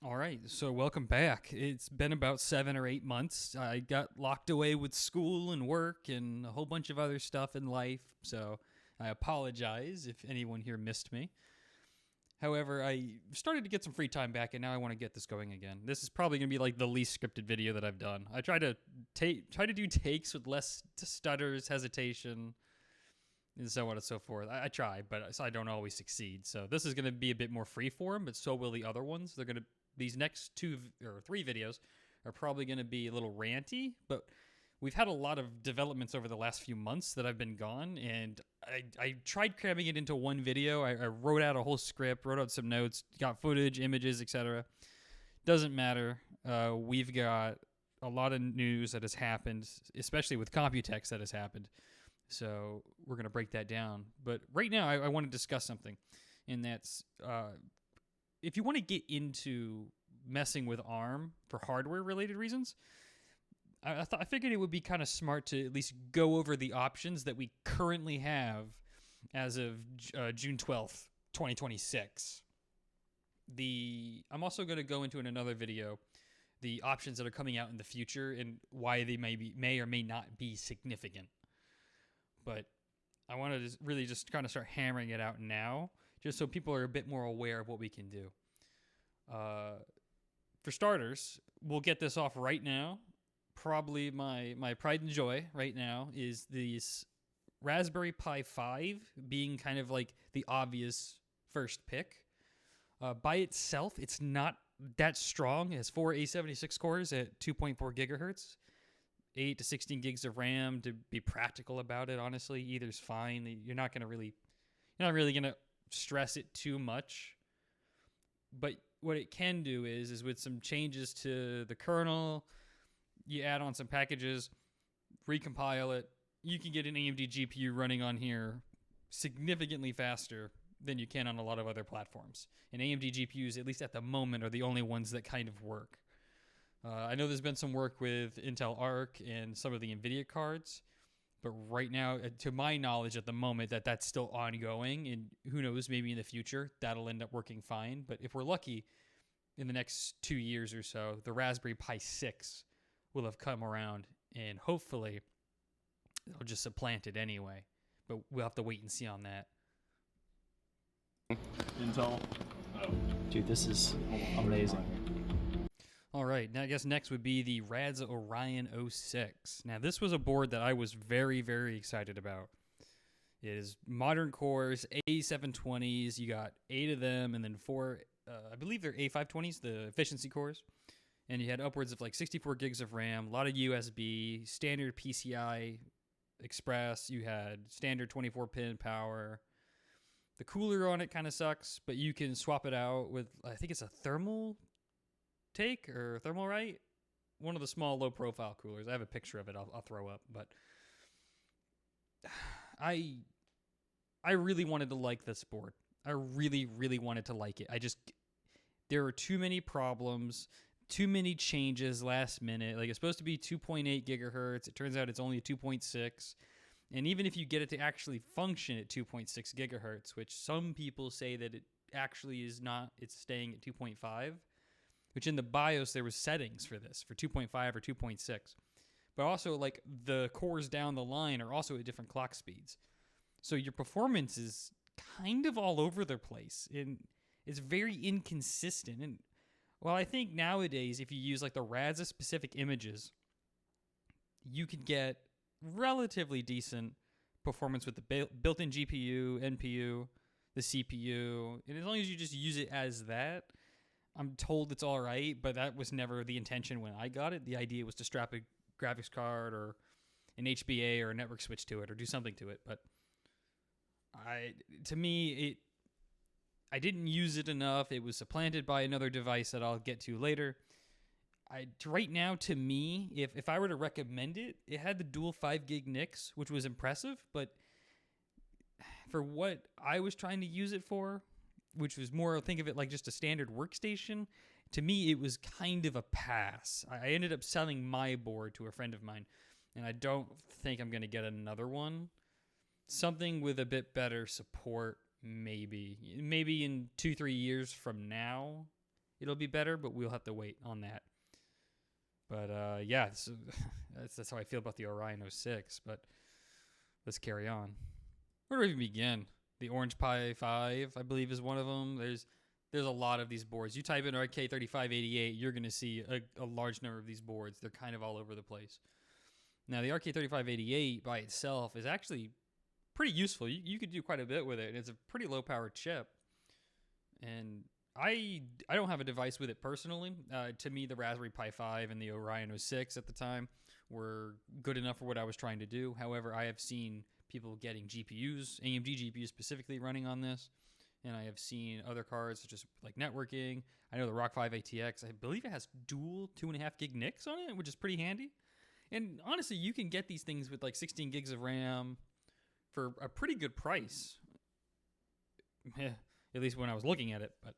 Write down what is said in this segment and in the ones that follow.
All right, so welcome back. It's been about 7 or 8 months. I got locked away with school and work and a whole bunch of other stuff in life, so I apologize if anyone here missed me. However, I started to get some free time back, and now I want to get this going again. This is probably going to be like the least scripted video that I've done. I try to do takes with less stutters, hesitation, and so on and so forth. I try, but I don't always succeed. So this is going to be a bit more freeform, but so will the other ones. These next 2 or 3 videos are probably going to be a little ranty, but we've had a lot of developments over the last few months that I've been gone, and I tried cramming it into one video. I wrote out a whole script, wrote out some notes, got footage, images, etc. Doesn't matter. We've got a lot of news that has happened, especially with Computex that has happened. So we're going to break that down. But right now, I want to discuss something, and that's if you want to get into messing with ARM for hardware-related reasons, I figured it would be kind of smart to at least go over the options that we currently have as of June 12th, 2026. I'm also going to go into in another video the options that are coming out in the future and why they may or may not be significant. But I want to really just kind of start hammering it out now, just so people are a bit more aware of what we can do. For starters, we'll get this off right now. Probably my pride and joy right now is this Raspberry Pi 5 being kind of like the obvious first pick. By itself, it's not that strong. It has 4 A76 cores at 2.4 gigahertz. 8 to 16 gigs of RAM to be practical about it. Honestly, either's fine. You're not really gonna stress it too much. But what it can do is with some changes to the kernel, you add on some packages, recompile it. You can get an AMD GPU running on here significantly faster than you can on a lot of other platforms. And AMD GPUs, at least at the moment, are the only ones that kind of work. I know there's been some work with Intel Arc and some of the NVIDIA cards, but right now, to my knowledge at the moment, that's still ongoing, and who knows, maybe in the future, that'll end up working fine. But if we're lucky, in the next 2 years or so, the Raspberry Pi 6 will have come around, and hopefully, it'll just supplant it anyway. But we'll have to wait and see on that. Intel. Dude, this is amazing. All right, now I guess next would be the Radza Orion 06. Now, this was a board that I was very, very excited about. It is modern cores, A720s. You got 8 of them, and then 4, I believe they're A520s, the efficiency cores. And you had upwards of like 64 gigs of RAM, a lot of USB, standard PCI Express. You had standard 24-pin power. The cooler on it kind of sucks, but you can swap it out with, I think it's a thermal take or thermal right, one of the small low profile coolers. I have a picture of it. I'll throw up, but I really wanted to like this board. I really wanted to like it. There are too many problems, too many changes last minute. Like, it's supposed to be 2.8 gigahertz. It turns out it's only 2.6. And even if you get it to actually function at 2.6 gigahertz, which some people say that it actually is not, it's staying at 2.5, which in the BIOS there was settings for this, for 2.5 or 2.6. But also, like, the cores down the line are also at different clock speeds. So your performance is kind of all over the place, and it's very inconsistent. And well, I think nowadays, if you use like the Radza specific images, you can get relatively decent performance with the built-in GPU, NPU, the CPU, and as long as you just use it as that, I'm told it's all right. But that was never the intention when I got it. The idea was to strap a graphics card or an HBA or a network switch to it or do something to it. But I didn't use it enough. It was supplanted by another device that I'll get to later. Right now, to me, if I were to recommend it, it had the dual 5 gig NICs, which was impressive, but for what I was trying to use it for, which was more, think of it like just a standard workstation, to me, it was kind of a pass. I ended up selling my board to a friend of mine, and I don't think I'm going to get another one. Something with a bit better support, maybe in 2-3 years from now, it'll be better, but we'll have to wait on that. But yeah, so that's how I feel about the Orion 06. But let's carry on. Where do we even begin? The Orange Pi 5, I believe, is one of them. There's a lot of these boards. You type in RK3588, you're going to see a large number of these boards. They're kind of all over the place. Now, the RK3588 by itself is actually pretty useful. You could do quite a bit with it, and it's a pretty low-powered chip. And I don't have a device with it personally. To me, the Raspberry Pi 5 and the Orion 06 at the time were good enough for what I was trying to do. However, I have seen people getting GPUs, AMD GPUs specifically running on this. And I have seen other cards such as like networking. I know the Rock 5 ATX, I believe it has dual 2.5 gig NICs on it, which is pretty handy. And honestly, you can get these things with like 16 gigs of RAM for a pretty good price. At least when I was looking at it, but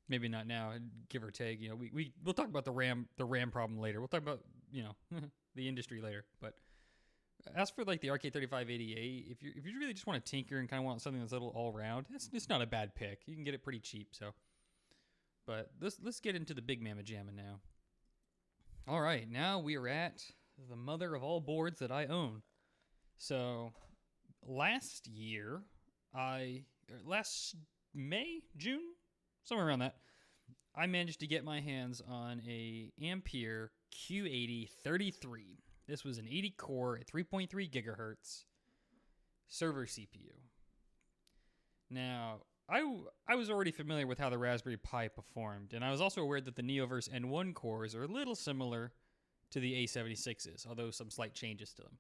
maybe not now, give or take. We'll talk about the RAM problem later. We'll talk about, the industry later. But as for like the RK3588, if you really just want to tinker and kind of want something that's a little all around, it's not a bad pick. You can get it pretty cheap. So, but let's get into the big mamma jamma now. All right, now we are at the mother of all boards that I own. So last May, June, somewhere around that, I managed to get my hands on a Ampere Q8033. This was an 80 core at 3.3 gigahertz server CPU. Now, I was already familiar with how the Raspberry Pi performed, and I was also aware that the Neoverse N1 cores are a little similar to the A76s, although some slight changes to them.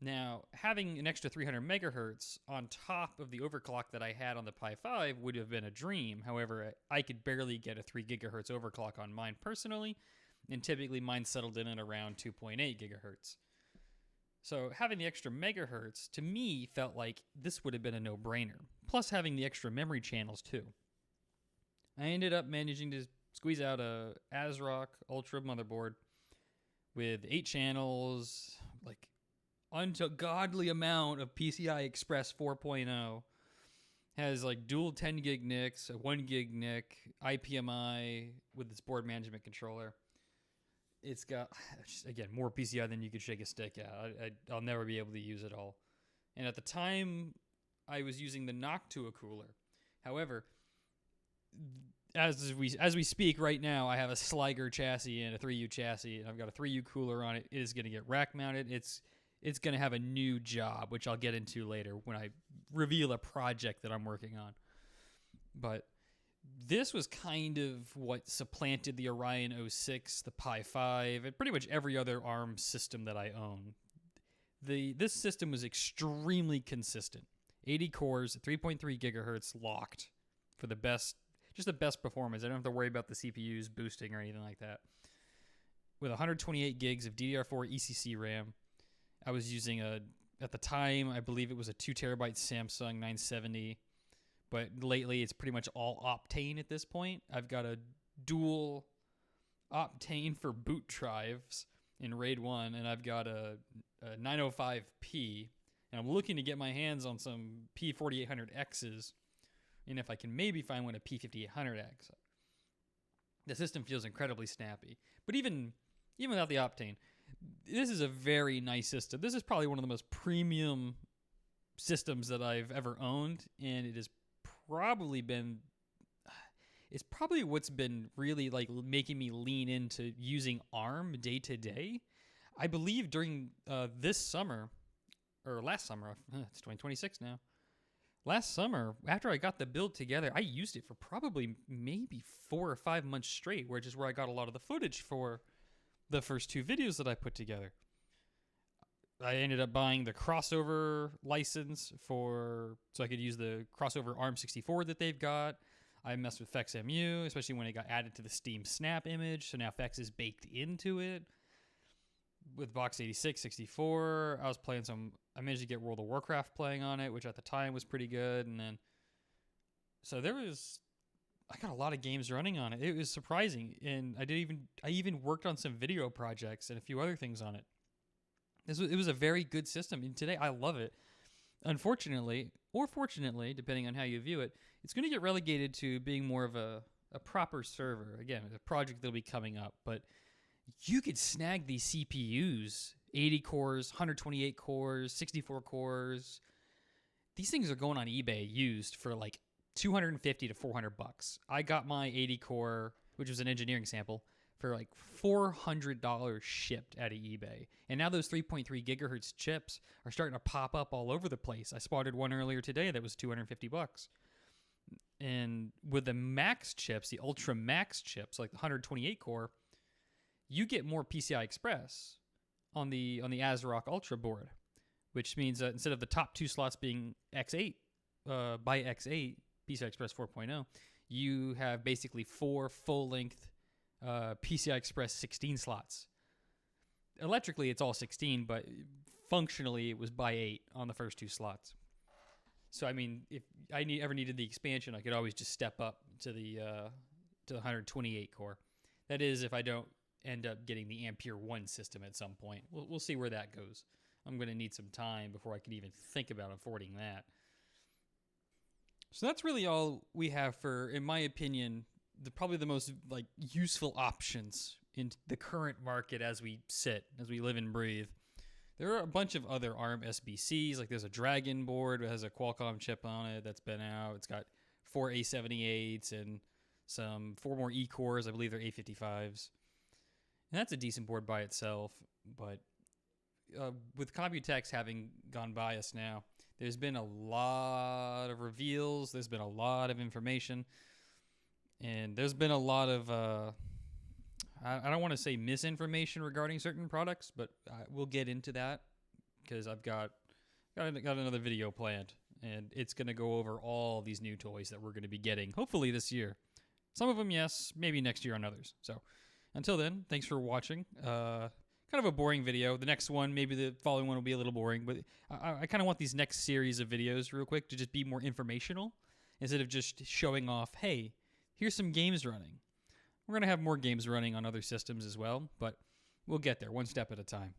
Now, having an extra 300 megahertz on top of the overclock that I had on the Pi 5 would have been a dream. However, I could barely get a 3 gigahertz overclock on mine personally, and typically mine settled in at around 2.8 gigahertz. So having the extra megahertz, to me, felt like this would have been a no-brainer. Plus having the extra memory channels, too. I ended up managing to squeeze out a ASRock Ultra motherboard with 8 channels, like ungodly amount of PCI Express 4.0. Has like dual 10 gig NICs, a 1 gig NIC, IPMI with its board management controller. It's got, again, more PCI than you could shake a stick at. I'll never be able to use it all. And at the time, I was using the Noctua cooler. However, as we speak right now, I have a Sliger chassis and a 3U chassis, and I've got a 3U cooler on it. It is going to get rack mounted. It's going to have a new job, which I'll get into later when I reveal a project that I'm working on. But this was kind of what supplanted the Orion 06, the Pi 5, and pretty much every other ARM system that I own. This system was extremely consistent. 80 cores, 3.3 gigahertz locked for the best performance. I don't have to worry about the CPUs boosting or anything like that. With 128 gigs of DDR4 ECC RAM, I was using at the time, I believe it was a 2 terabyte Samsung 970. But lately, it's pretty much all Optane at this point. I've got a dual Optane for boot drives in RAID 1, and I've got a 905P. And I'm looking to get my hands on some P4800Xs, and if I can maybe find one, a P5800X. The system feels incredibly snappy. But even without the Optane, this is a very nice system. This is probably one of the most premium systems that I've ever owned, and it has probably been, it's probably what's been really like making me lean into using ARM day to day. I believe during this summer, or last summer, it's 2026 now. Last summer, after I got the build together, I used it for probably maybe 4 or 5 months straight, which is where I got a lot of the footage for the first 2 videos that I put together. I ended up buying the crossover license so I could use the crossover ARM64 that they've got. I messed with FexMU, especially when it got added to the Steam Snap image. So now Fex is baked into it. With Box 86, 64, I managed to get World of Warcraft playing on it, which at the time was pretty good. And then, so I got a lot of games running on it. It was surprising. And I even worked on some video projects and a few other things on it. It was a very good system, and today I love it. Unfortunately, or fortunately, depending on how you view it, it's going to get relegated to being more of a a proper server, again, a project that'll be coming up, but you could snag these CPUs, 80 cores, 128 cores, 64 cores. These things are going on eBay used for like 250 to 400 bucks. I got my 80 core, which was an engineering sample, for like $400 shipped out of eBay. And now those 3.3 gigahertz chips are starting to pop up all over the place. I spotted one earlier today that was 250 bucks. And with the max chips, the ultra max chips, like the 128 core, you get more PCI Express on the ASRock Ultra board, which means that instead of the top 2 slots being X8 by X8 PCI Express 4.0, you have basically 4 full-length PCI Express 16 slots. Electrically, it's all 16, but functionally, it was by 8 on the first 2 slots. So, I mean, if I ever needed the expansion, I could always just step up to the 128 core. That is, if I don't end up getting the Ampere 1 system at some point. We'll see where that goes. I'm going to need some time before I can even think about affording that. So that's really all we have for, in my opinion, probably the most like useful options in the current market as we live and breathe. There are a bunch of other ARM SBCs, like there's a Dragon board that has a Qualcomm chip on it that's been out. It's got 4 A78s and 4 more E-cores. I believe they're A55s. And that's a decent board by itself, but with Computex having gone by us now, there's been a lot of reveals, there's been a lot of information, and there's been a lot of, I don't want to say misinformation regarding certain products, but we'll get into that because I've got another video planned, and it's going to go over all these new toys that we're going to be getting, hopefully this year. Some of them, yes, maybe next year on others. So until then, thanks for watching. Kind of a boring video. The next one, maybe the following one will be a little boring, but I kind of want these next series of videos real quick to just be more informational instead of just showing off, hey, here's some games running. We're going to have more games running on other systems as well, but we'll get there one step at a time.